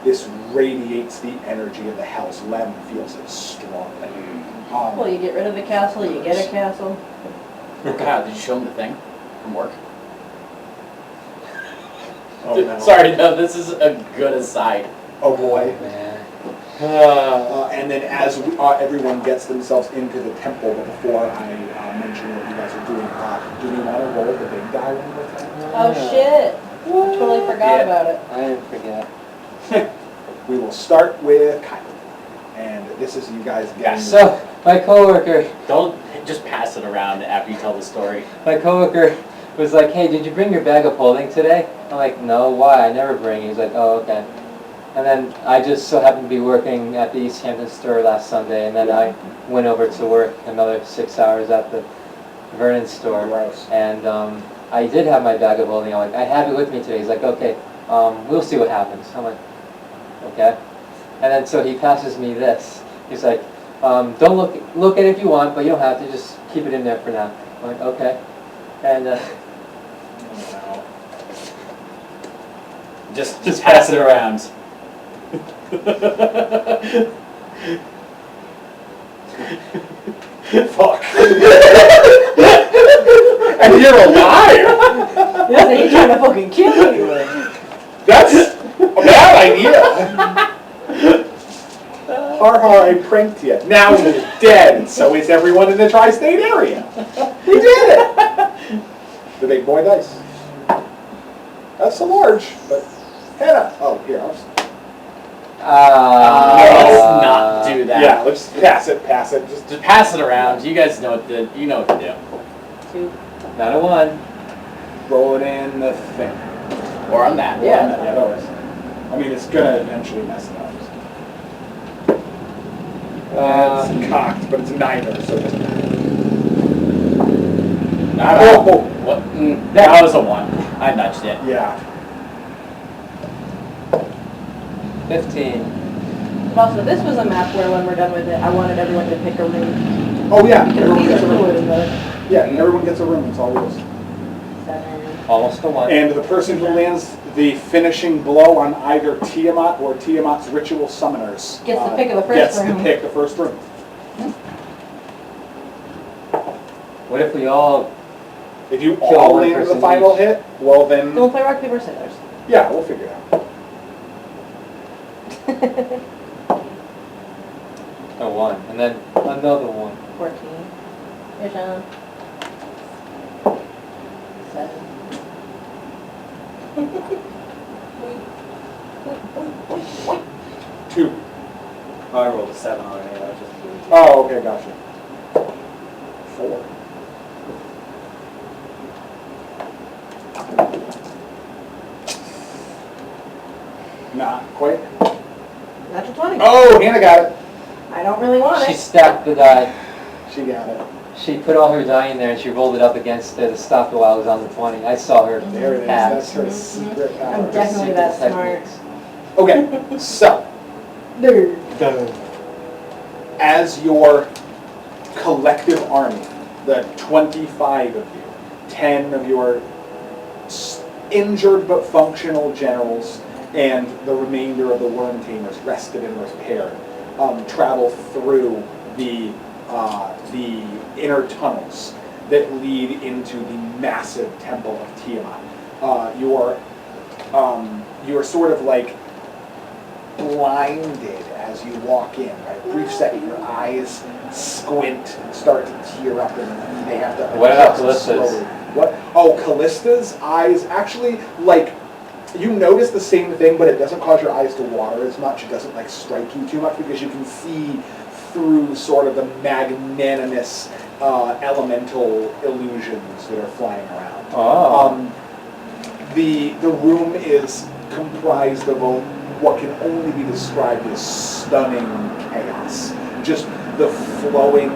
this radiates the energy of the house. Lem feels it strongly. Well, you get rid of the castle, you get a castle. Kyle, did you show him the thing from work? Oh, no. Sorry, no, this is a good aside. Oh boy. Man. And then as everyone gets themselves into the temple, but before I mention what you guys are doing, do we want to roll the big die one more time? Oh shit! I totally forgot about it. I didn't forget. We will start with Kyle. And this is you guys getting... So, my coworker, Don't just pass it around after you tell the story. my coworker was like, "Hey, did you bring your bag of holding today?" I'm like, "No, why? I never bring." He's like, "Oh, okay." And then I just so happened to be working at the East Hampton store last Sunday, and then I went over to work another 6 hours at the Vernon store. Gross. And I did have my bag of holding. I'm like, "I have it with me today." He's like, "Okay, we'll see what happens." I'm like, "Okay." And then so he passes me this. He's like, "Don't look at it if you want, but you don't have to. Just keep it in there for now." I'm like, "Okay." And Just pass it around. Fuck. And you're alive! Yeah, he's trying to fucking kill you. That's a bad idea. Har har, I pranked you. Now you're dead, and so is everyone in the tri-state area. We did it! The big boy dice. That's a large, but Hannah. Oh, here, I'll just... Let's not do that. Yeah, let's pass it. Just pass it around. You guys know what to do. Two. not a 1. Roll it in the thing. Or on that. Yeah, that always. I mean, it's gonna eventually mess it up. It's cocked, but it's neither, so it doesn't matter. What? That was a 1. I nudged it. Yeah. 15. But also, this was a map where when we're done with it, I wanted everyone to pick a room. Oh yeah. Because Everyone these gets a are room. fluid, but... Yeah, everyone gets a room. That's all it is. 7. Almost a 1. And the person who lands the finishing blow on either Tiamat or Tiamat's ritual summoners Gets the pick of the first gets room. to pick the first room. What if we all... If you Kill all one land the person final each. hit, well then, Don't play rock, paper, scissors. yeah, we'll figure it out. A 1. And then another 1. 14. Here's John. 7. 2. Oh, I rolled a 7 already. I was just Oh, okay, gotcha. 4. Not quite. Natural 20. Oh, Hannah got it. I don't really want She it. stacked the die. She got it. She put all her die in there and she rolled it up against it to stop it while it was on the 20. I saw her. There it is. Abs. That's her secret power. I'm definitely that Secret smart. techniques. Okay, so Nerd. as your collective army, the 25 of you, 10 of your injured but functional generals, and the remainder of the worm tamers, rested and repaired, travel through the inner tunnels that lead into the massive temple of Tiamat. You're sort of like blinded as you walk in. Right? Brief second, your eyes squint and start to tear up, and they have to What about adjust Callista's? slowly. What? Oh, Callista's eyes actually, like, you notice the same thing, but it doesn't cause your eyes to water as much. It doesn't like strike you too much because you can see through sort of the magnanimous elemental illusions that are flying around. Oh. The room is comprised of what can only be described as stunning chaos. Just the flowing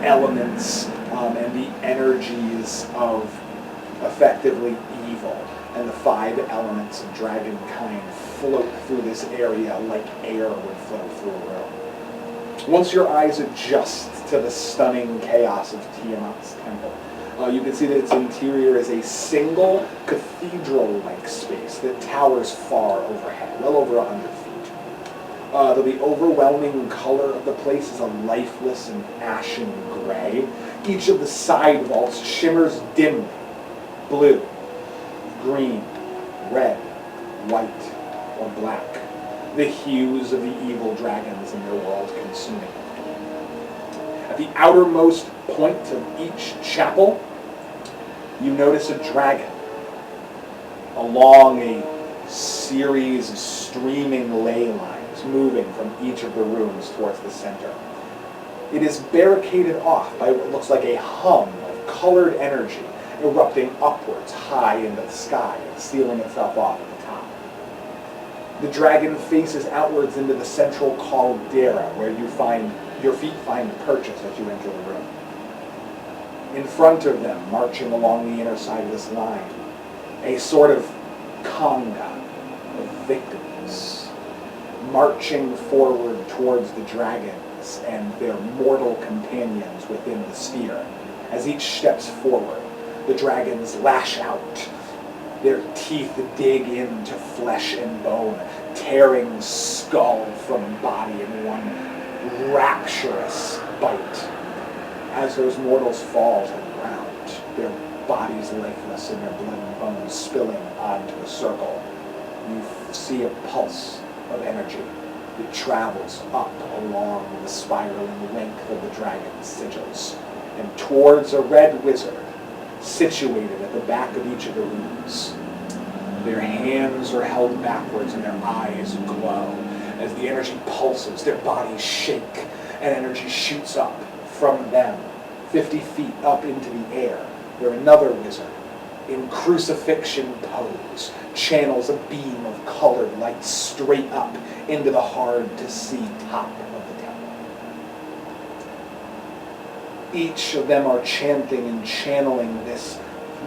elements and the energies of effectively evil, and the 5 elements of dragonkind float through this area like air would flow through a room. Once your eyes adjust to the stunning chaos of Tiamat's temple, you can see that its interior is a single cathedral-like space that towers far overhead, well over 100 feet. The overwhelming color of the place is a lifeless and ashen gray. Each of the side vaults shimmers dimly. Blue, green, red, white, or black. The hues of the evil dragons in their world consuming. At the outermost point of each chapel, you notice a dragon along a series of streaming ley lines moving from each of the rooms towards the center. It is barricaded off by what looks like a hum of colored energy erupting upwards high into the sky and sealing itself off at the top. The dragon faces outwards into the central caldera where your feet find purchase as you enter the room. In front of them, marching along the inner side of this line, a sort of conga of victims, marching forward towards the dragons and their mortal companions within the sphere. As each steps forward, the dragons lash out. Their teeth dig into flesh and bone, tearing skull from body in one rapturous bite. As those mortals fall to the ground, their bodies lifeless and their blood and bones spilling onto a circle, you see a pulse of energy that travels up along the spiraling length of the dragon's sigils and towards a red wizard situated at the back of each of the rooms. Their hands are held backwards and their eyes glow. As the energy pulses, their bodies shake and energy shoots up from them 50 feet up into the air. There another wizard in crucifixion pose channels a beam of colored light straight up into the hard-to-see top of the temple. Each of them are chanting and channeling this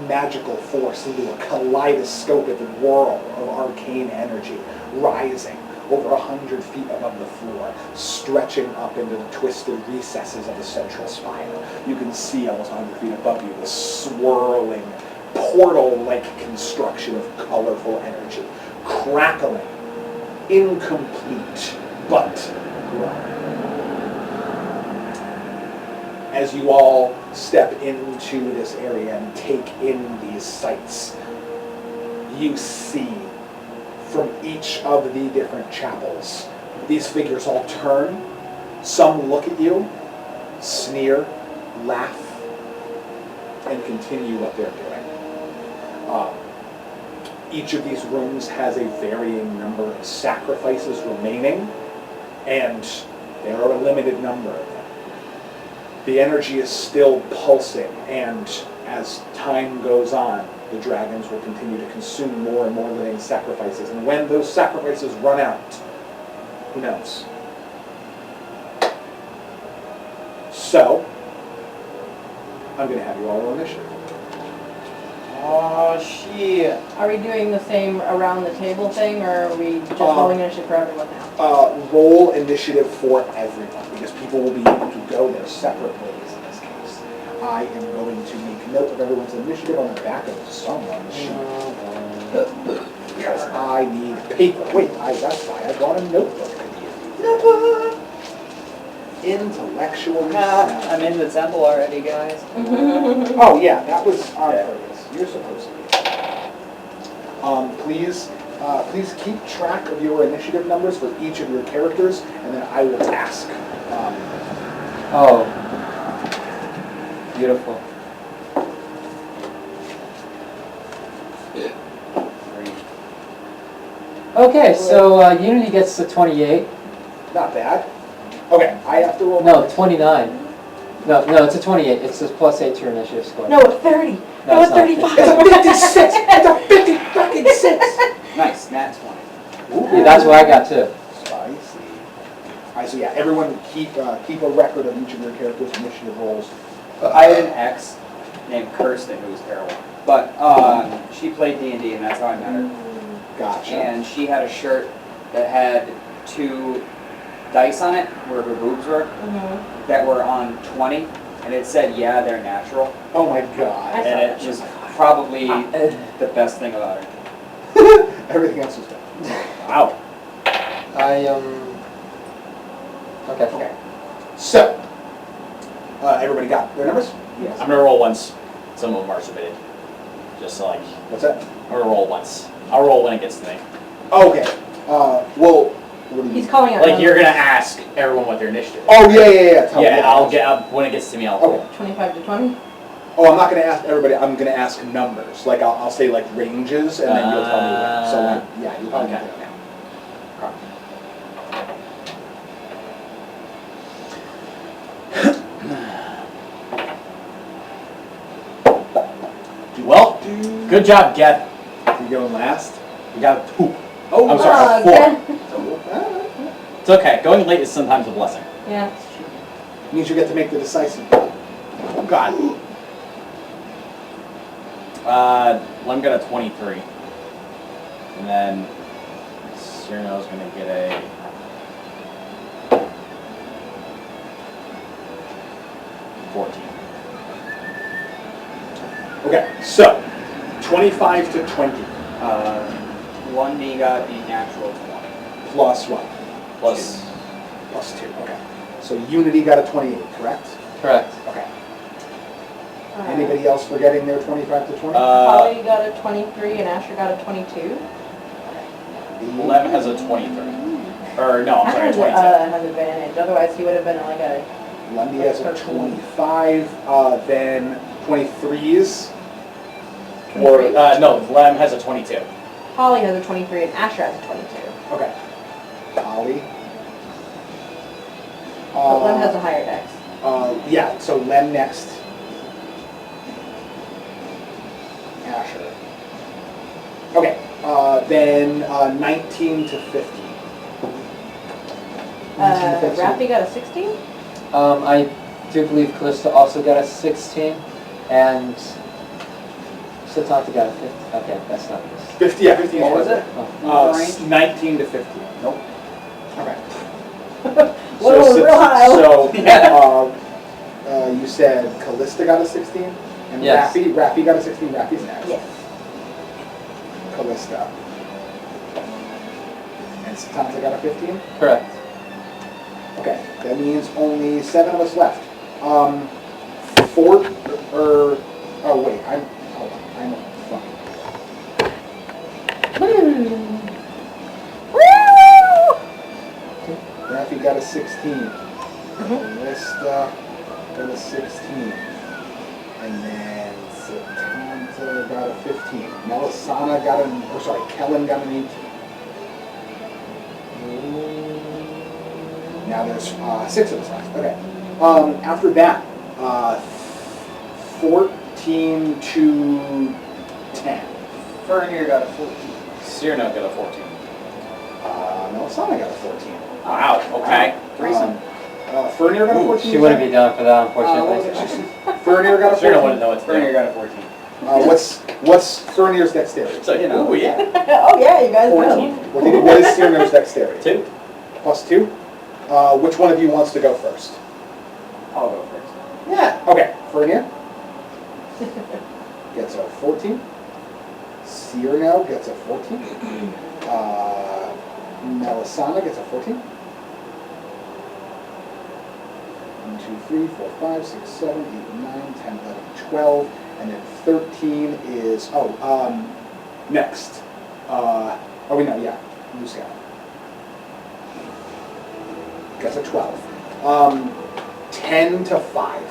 magical force into a kaleidoscopic whirl of arcane energy, rising over 100 feet above the floor, stretching up into the twisted recesses of the central spire. You can see almost 100 feet above you the swirling, portal-like construction of colorful energy, crackling, incomplete, but growing. As you all step into this area and take in these sights, you see from each of the different chapels, these figures all turn. Some look at you, sneer, laugh, and continue what they're doing. Each of these rooms has a varying number of sacrifices remaining, and there are a limited number of them. The energy is still pulsing, and as time goes on, the dragons will continue to consume more and more living sacrifices. And when those sacrifices run out, who knows? So, I'm going to have you all roll initiative. Oh, shit. Are we doing the same around the table thing, or are we just rolling initiative for everyone now? Roll initiative for everyone, because people will be able to go their separate ways in this case. I am going to make note of everyone's initiative on the back of someone's sheet. Because I need paper. Wait, that's why I brought a notebook to you. Intellectual. I'm in the temple already, guys. Oh yeah, that was on purpose. You're supposed to be. Please keep track of your initiative numbers for each of your characters, and then I will ask. Oh, beautiful. Okay, so Unity gets to 28. Not bad. Okay, I have to roll. No, 29. No, it's a 28. It's a +8 to your initiative score. No, it's 30. No, it's it's 35. It's a 56. It's a 50 fucking 6. Nice, nat 20. Yeah, that's what I got too. Spicy. All right, so yeah, everyone keep a record of each of your characters' initiative rolls. I had an ex named Kirsten who was terrible. But she played D&D, and that's how I met her. Gotcha. And she had a shirt that had 2 dice on it, where her boobs were, that were on 20, and it said, yeah, they're natural. Oh my god. And it was probably the best thing about her. Everything else was done. Wow. Okay. Okay. So, everybody got their numbers? Yes. I'm gonna roll once some of them are submitted. Just like, What's that? I'm gonna roll once. I'll roll when it gets to me. Okay. Well, what do you? He's calling out Like, you're numbers. gonna ask everyone what their initiative is. Oh yeah. Tell me. Yeah, I'll get, when it gets to me, I'll roll. Okay. 25 to 20? Oh, I'm not gonna ask everybody. I'm gonna ask numbers. Like I'll say like ranges, and then you'll tell me what. So like, yeah, you tell me. Okay. Well, good job, Geth. You going last? You got a 2. Oh, I'm sorry, a 4. Ken. It's okay. Going late is sometimes a blessing. Yeah. Means you get to make the decisive call. Oh God. Lem got a 23. And then Cyrano's gonna get a 14. Okay, so 25 to 20 1D got a natural 20. plus what? Plus, Plus 2. Okay. So Unity got a 28, correct? Correct. Okay. Anybody else forgetting their 25 to 20? Holly got a 23 and Asher got a 22. Lem has a 23. Or, no, I'm sorry, Asher 22. has advantage, otherwise he would have been like a, Lundy has a 25, then 23s. Or, no, Lem has a 22. Holly has a 23 and Asher has a 22. Okay. Holly. But Lem has a higher dex. Yeah, so Lem next. Asher. Okay, then 19 to 50. 19 to 50. Rafi got a 16? I do believe Callista also got a 16, and Satanta got a 15. Okay, that's not this. 50, yeah, 50. What was it? Oh. 19 to 50. Nope. Okay. Whoa, real high. So, you said Callista got a 16? And Yes. Rafi got a 16, Rafi's next. Yes. Callista. And Satanta got a 15? Correct. Okay, that means only 7 of us left. Oh wait, hold on, I'm fucking. Rafi got a 16. Callista got a 16. And then Satanta got a 15. Melisana got Kellen got an 18. Now there's 6 of us left. Okay. After that, 14 to 10. Fernir got a 14. Cyrano got a 14. Melisana got a 14. Wow, okay. Threesome. Fernir got a Ooh, 14. She wouldn't be down for that, unfortunately. Fernir got a 14. Cyrano wouldn't know what to Fernir do. got a 14. What's Fernir's dexterity? So, You know, ooh, yeah. Oh yeah, you guys 14. know. What is Cyrano's dexterity? 2. Plus 2. Which one of you wants to go first? I'll go first. Yeah. Okay. Fernir gets a 14. Cyrano gets a 14. Melisana gets a 14. 1, 2, 3, 4, 5, 6, 7, 8, 9, 10, 11, 12. And then 13 is, next. Lucia. Gets a 12. 10 to 5.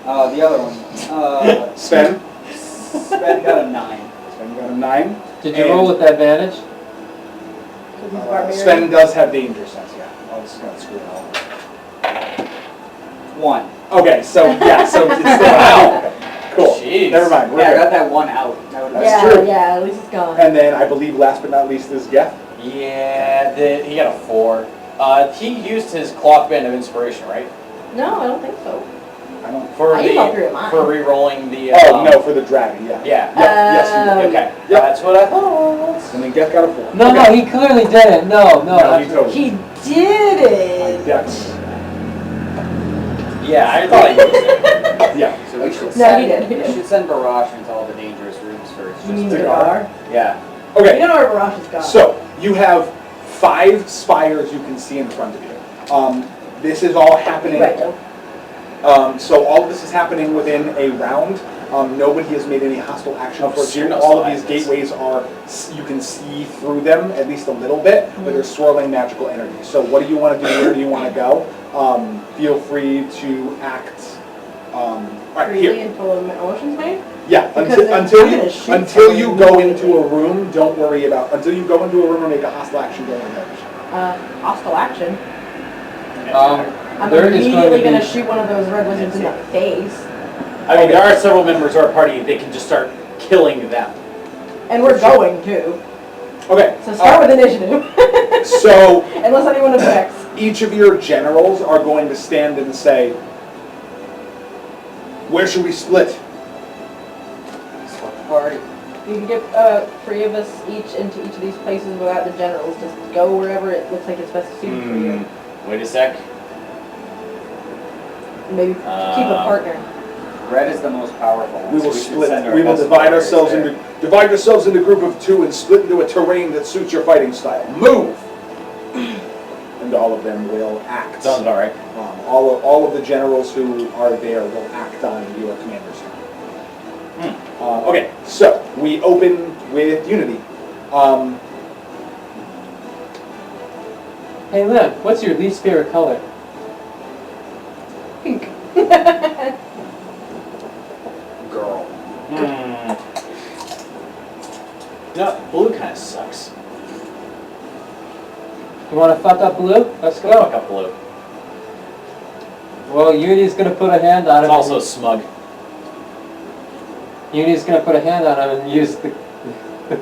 The other one. Sven? Sven got a 9. Sven got a 9. Did you roll with advantage? Sven does have danger sense, yeah. I was gonna screw it all. 1. Okay, so it's still Wow. okay. Cool. Jeez. Never mind. We're Yeah, I good. got that 1 out. That would've That's Yeah, true. yeah, at least it's gone. And then I believe last but not least is Geth. Yeah, he got a 4. He used his clock band of inspiration, right? No, I don't think so. I don't. For I emailed through mine. for re-rolling the. No, for the dragon. Yeah. Yeah. Yep. Yes, you did. Okay. Yep. That's what I thought. And then Geth got a 4. No, Okay. no, he clearly didn't. No, No, he totally. He did it! Yes. Yeah, I thought he used it. Yeah. So we should No, he send, did, he we did. should send Barash into all the dangerous rooms first. You mean to the guard. bar? Yeah. You Okay. know where Barash is gone. So you have 5 spires you can see in front of you. This is all happening. Right. So all of this is happening within a round. Nobody has made any hostile action for so you. you're not All of still these active. gateways are, you can see through them at least a little bit, but they're swirling magical energy. So what do you want to do? Where do you want to go? Feel free to act. All right, Freely here. until emotions made? Yeah, Because until, I'm until gonna you shoot until you someone go immediately. into a room. Don't worry about until you go into a room or make a hostile action. Don't worry about it. Hostile action. I'm There is going to immediately be- gonna shoot one of those red wizards in the face. I mean, there are several members of our party. They can just start killing them. And we're going to. Okay. So start with initiative. So Unless anyone objects. each of your generals are going to stand and say, "Where should we split?" Party. You can get 3 of us each into each of these places without the generals. Just go wherever it looks like it's best suited for you. Wait a sec. Maybe keep a partner. Red is the most powerful one. We so will should split. send our We will best divide warriors ourselves there. divide yourselves into a group of 2 and split into a terrain that suits your fighting style. Move. And all of them will act. Sounds about right. All of the generals who are there will act on your commander's turn. Okay, so we open with Unity. Hey Lynn, what's your least favorite color? Pink. Girl. No, blue kind of sucks. You want to fuck up blue? Let's Fuck go. up blue. Well, Unity's gonna put a hand on It's him. also smug. Unity's gonna put a hand on him and use the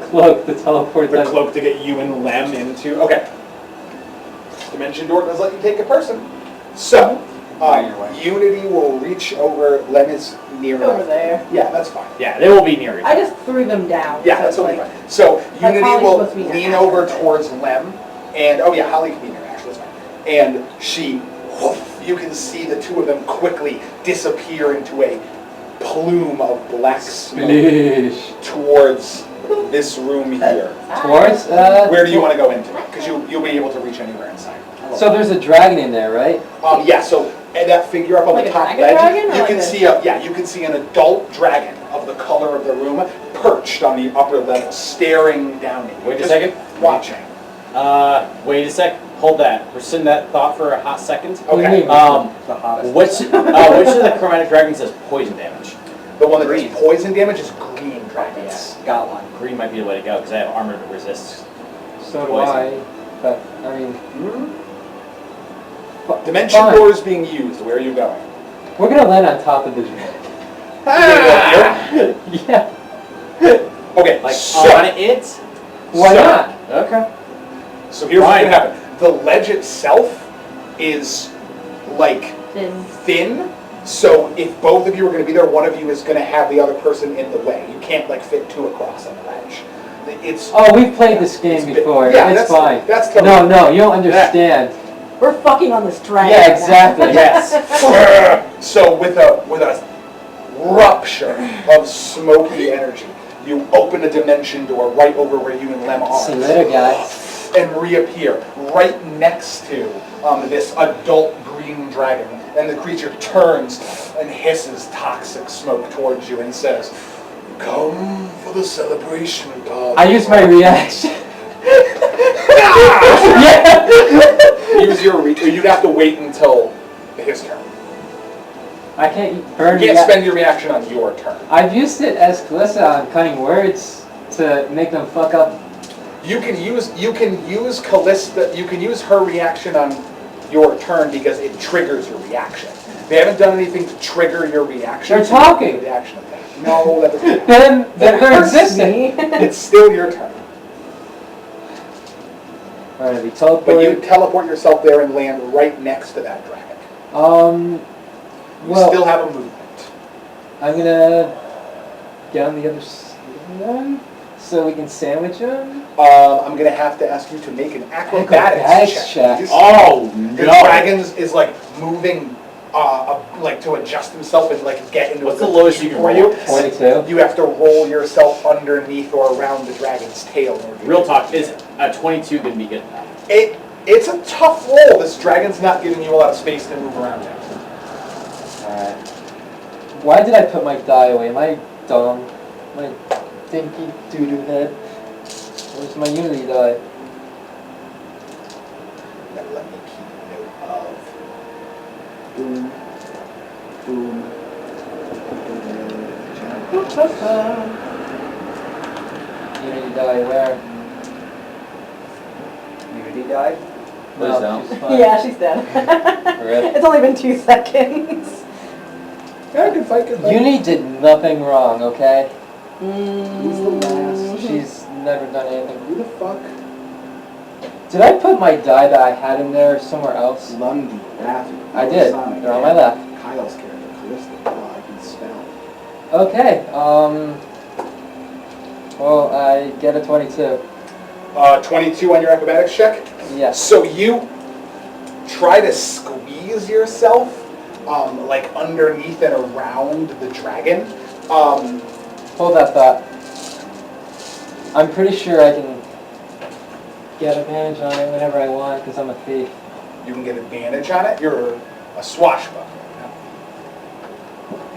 cloak to teleport The them. cloak to get you and Lem into. Okay. Dimension door does let you take a person. So, Minor way. Unity will reach over. Lem is near Over enough. there. Yeah, that's fine. Yeah, they will be near you. I just threw them down. Yeah, so that's it's totally like, fine. So Like Unity Holly's will supposed to be lean an over actor. towards Lem, and oh yeah, Holly can be near actually, that's fine. And she, whoof, you can see the 2 of them quickly disappear into a plume of black smoke Splish. towards this room here. Towards? Where do you want to go into? Because you'll be able to reach anywhere inside. So there's a dragon in there, right? Yeah, so and that figure up on Like the a top dragon ledge, dragon, or you like can a- see you can see an adult dragon of the color of the room perched on the upper level, staring down at you. Wait a Just second. Watching. Wait a sec. Hold that. Rescind that thought for a hot second. What do you Okay. mean? The hottest. Which of the chromatic dragons does poison damage? The one that Green. does poison damage is green dragons. Got one. Green might be the way to go because I have armor that resists. So do Poison. I. But, I mean, Dimension fine. door is being used. Where are you going? We're gonna land on top of the dragon. Yeah. Okay, Like so, on it? Why So- not? Okay. so here's what's Fine. gonna happen. The ledge itself is like Then thin, so if both of you are going to be there, one of you is going to have the other person in the way. You can't like fit 2 across on the ledge. It's Oh, we've played this it's game big. before. Yeah, It's that's fine. That's totally No, no, you don't understand. we're fucking on this dragon. Yeah, right now. exactly. Yes. So with a rupture of smoky energy, you open a dimension door right over where you and Lem are. See you later, guys. And reappear right next to this adult green dragon. And the creature turns and hisses toxic smoke towards you and says, "Come for the celebration, dog." I use my reaction. Use your you'd have to wait until his turn. I can't burn You can't spend your reaction on your turn. I've used it as Calissa on cutting words to make them fuck up. You can use Callista. You can use her reaction on your turn because it triggers your reaction. They haven't done anything to trigger your reaction. They're so you can talking. do the action of that. No, that doesn't. Then That they're hurts existing. me. It's still your turn. Alright, we But teleport. you teleport yourself there and land right next to that dragon. You Well, still have a movement. I'm gonna get on the other side of them so we can sandwich them. I'm gonna have to ask you to make an acrobatics Acrobatics check. please. Oh The no! dragon is like moving, like to adjust himself and like get into What's a the lowest you position can for roll? you. 22. You have to roll yourself underneath or around the dragon's tail. In order to Real get talk, to is it. a 22 gonna be good enough? It's a tough roll. This dragon's not giving you a lot of space to move around in. Alright. Why did I put my die away? Am I dumb? My dinky doo-doo head? Where's my Unity die? Now let me keep note of boom, boom, boom. Unity die where? Unity died. Please don't. She's fine. Yeah, she's dead. Rip. It's only been 2 seconds. Yeah, good fight, good fight. Unity did nothing wrong, okay? Who's the last? She's never done anything. Who the fuck? Did I put my die that I had in there somewhere else? Lundy, Matthew. I did. Sonic, They're on my left. Kyle's character, Callisto. Oh, I can spell. Okay, well, I get a 22. 22 on your acrobatics check? Yes. So you try to squeeze yourself, like underneath and around the dragon. Hold that thought. I'm pretty sure I can get advantage on it whenever I want because I'm a thief. You can get advantage on it. You're a swashbuckler.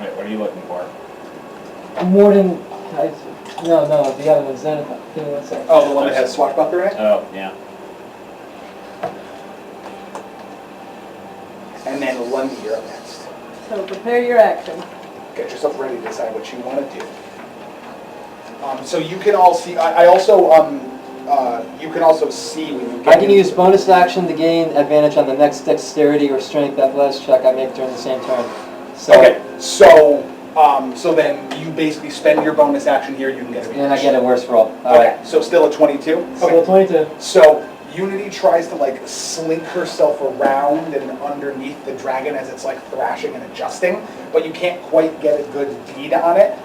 Wait, what are you looking for? More than... No, the other one's Zenithal. Give me 1 second. Oh, the one that has swashbuckler in it? Oh, yeah. And then Lundy, you're up next. So prepare your action. Get yourself ready to decide what you want to do. So you can all see. You can also see when you get. I can use bonus action to gain advantage on the next dexterity or strength athletics check I make during the same turn. So, Okay, so then you basically spend your bonus action here. You can get advantage. and I get a worse roll. Okay, Alright. so still a 22. So 22. So Unity tries to like slink herself around and underneath the dragon as it's like thrashing and adjusting, but you can't quite get a good bead on it.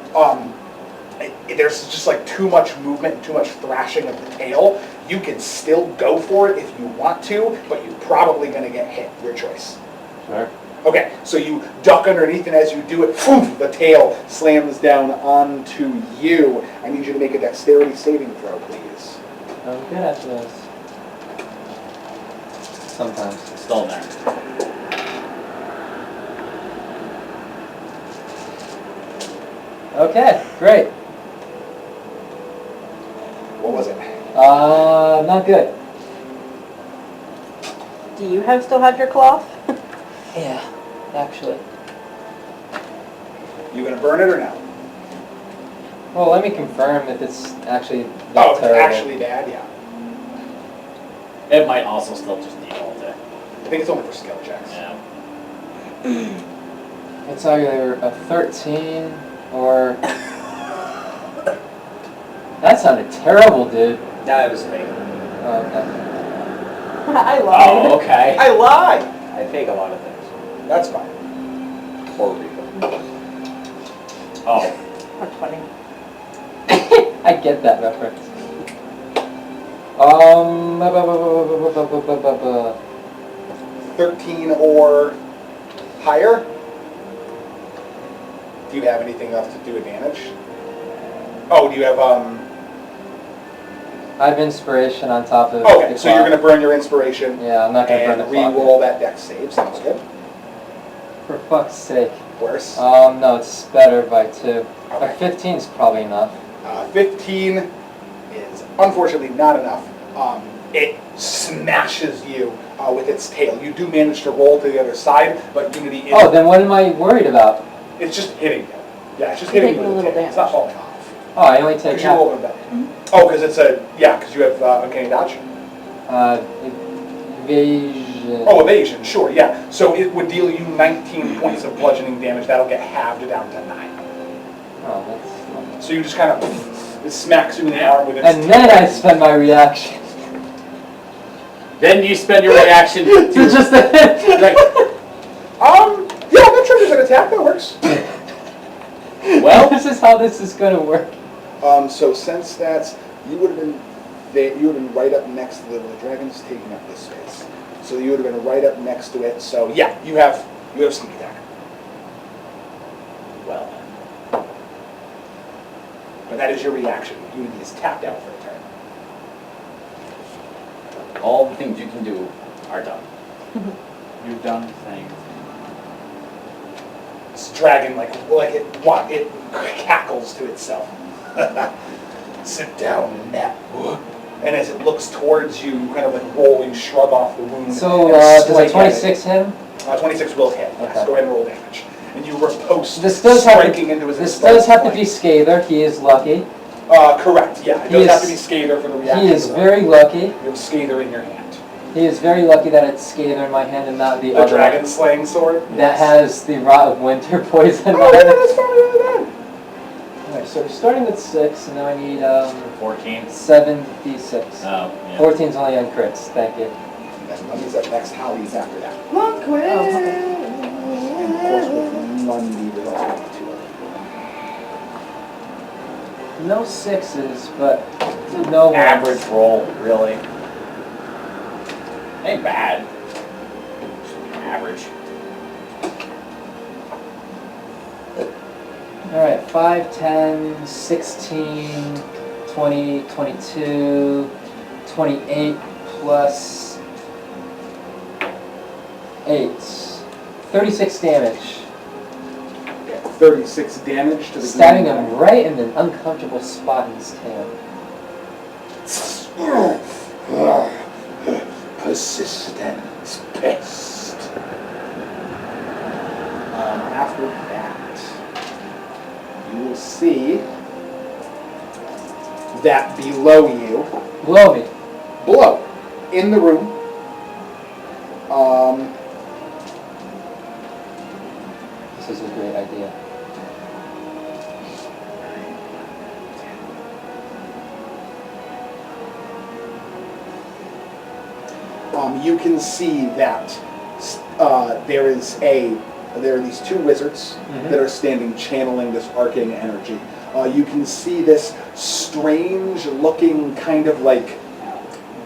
There's just like too much movement and too much thrashing of the tail. You can still go for it if you want to, but you're probably going to get hit. Your choice. Sure. Okay, so you duck underneath, and as you do it, poof, the tail slams down onto you. I need you to make a dexterity saving throw, please. I'm good at this. Sometimes. Still in there. Okay, great. What was it? Not good. Do you still have your cloth? Yeah, actually. You gonna burn it or no? Well, let me confirm if it's actually that Oh, it's terrible. actually bad, yeah. It might also still just default it. I think it's only for skill checks. Yeah. It's either a 13 or... That sounded terrible, dude. That was fake. Okay. I lied. Oh, okay. I lied! I fake a lot of things. That's fine. Or people. Oh. That's funny. I get that reference. 13 or higher? Do you have anything else to do advantage? Oh, do you have, I have inspiration on top of Okay, the so you're clock. gonna burn your inspiration Yeah, I'm not gonna burn and the clock. re-roll that dex save. Sounds good. For fuck's sake. Worse. No, it's better by 2. Okay. A 15 is probably enough. 15 is unfortunately not enough. It smashes you with its tail. You do manage to roll to the other side, but Unity is... Oh, then what am I worried about? It's just hitting you. Yeah, it's just You're hitting you taking with a the little tail. It's not damage. falling off. Oh, I only take Because you half. rolled better. Oh, because it's a... Yeah, because you have uncanny dodge. Evasion. Oh, evasion, sure, yeah. So it would deal you 19 points of bludgeoning damage. That'll get halved down to 9. Oh, that's... So you just kind of... It smacks you in the arm with its And then I spend my reaction. Then you spend your reaction To to just... like, yeah, that triggers an attack. That works. well, This is how this is gonna work. So since that's... You would have been right up next to the dragon's taking up this space. So you would have been right up next to it. So yeah, you have sneak attack. well, But that is your reaction. Unity is tapped out for a All the things you can do are done. You've done things. This dragon, like it cackles to itself. Sit down, nap. And as it looks towards you, kind of like rolling, shrug off the wound. So, and does strike a at 26 hit him? it. 26 will hit. Yes. Okay. Go ahead and roll damage. And you riposte, This does have striking into his This does have to be flank. Scather. He is lucky. Correct, yeah. It He does have is- to be Scather for the reaction. He is so very lucky. You have Scather in your hand. He is very lucky that it's Scather in my hand and not the The other dragon slaying sword? that has the Rot of Winter poison Oh, on yeah, it. that's probably really bad. Alright, so we're starting with 6, and now I need 14. 7d6. Oh, yeah. 14's only on crits, thank you. That's Lundy's up next. Holly's after that. Look, And of course, with Lundy, there's also two other. No 6s, but no ones. Average roll, really. Ain't bad. Just average. Alright, 5, 10, 16, 20, 22, 28 plus 8. 36 damage. Okay, 36 damage to the Stabbing green him right in an uncomfortable spot in his tail. Persistence best. After that, you will see that below you, Blow me. below, in the room, This is a great idea. you can see that there are these two wizards that are standing channeling this arcing energy. You can see this strange looking kind of like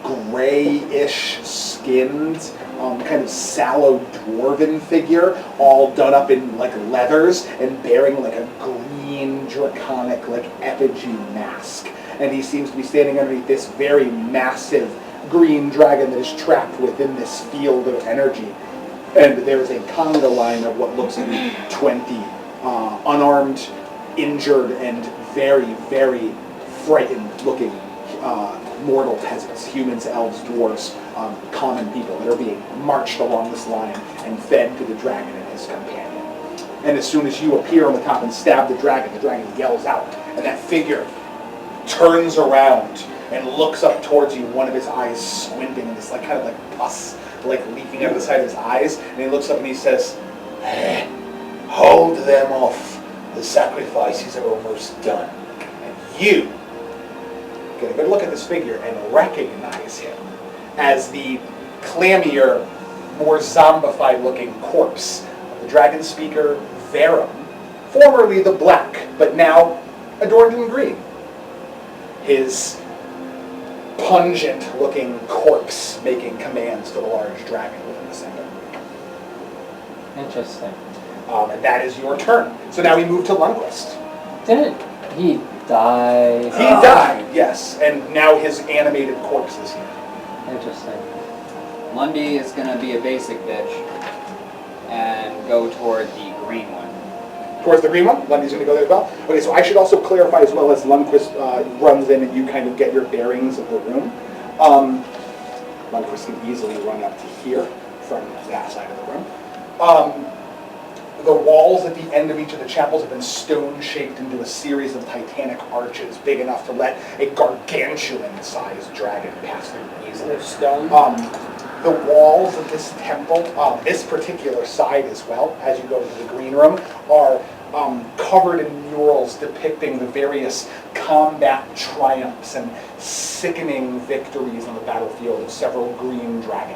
grayish skinned kind of sallow dwarven figure, all done up in like leathers and bearing like a green draconic like effigy mask. And he seems to be standing underneath this very massive green dragon that is trapped within this field of energy. And there is a conga line of what looks to be 20 unarmed, injured, and very, very frightened looking mortal peasants, humans, elves, dwarves, common people that are being marched along this line and fed to the dragon and his companion. And as soon as you appear on the top and stab the dragon yells out, and that figure turns around and looks up towards you, one of his eyes squinting, and this like kind of like pus like leaking out of the side of his eyes, and he looks up and he says, "Hold them off. The sacrifices are almost done." And you get a good look at this figure and recognize him as the clammier, more zombified looking corpse of the dragon speaker Verum, formerly the Black, but now adorned in green. His pungent looking corpse making commands to the large dragon within the center. Interesting. And that is your turn. So now we move to Lundquist. Didn't he die? He died, yes, and now his animated corpse is here. Interesting. Lundy is gonna be a basic bitch and go toward the green one. Towards the green one, Lundy's going to go there as well. Okay, so I should also clarify as well as Lundquist runs in and you kind of get your bearings of the room. Lundquist can easily run up to here from that side of the room. The walls at the end of each of the chapels have been stone-shaped into a series of titanic arches, big enough to let a gargantuan-sized dragon pass through easily. They're stone? The walls of this temple, this particular side as well, as you go into the green room, are covered in murals depicting the various combat triumphs and sickening victories on the battlefield of several green dragons.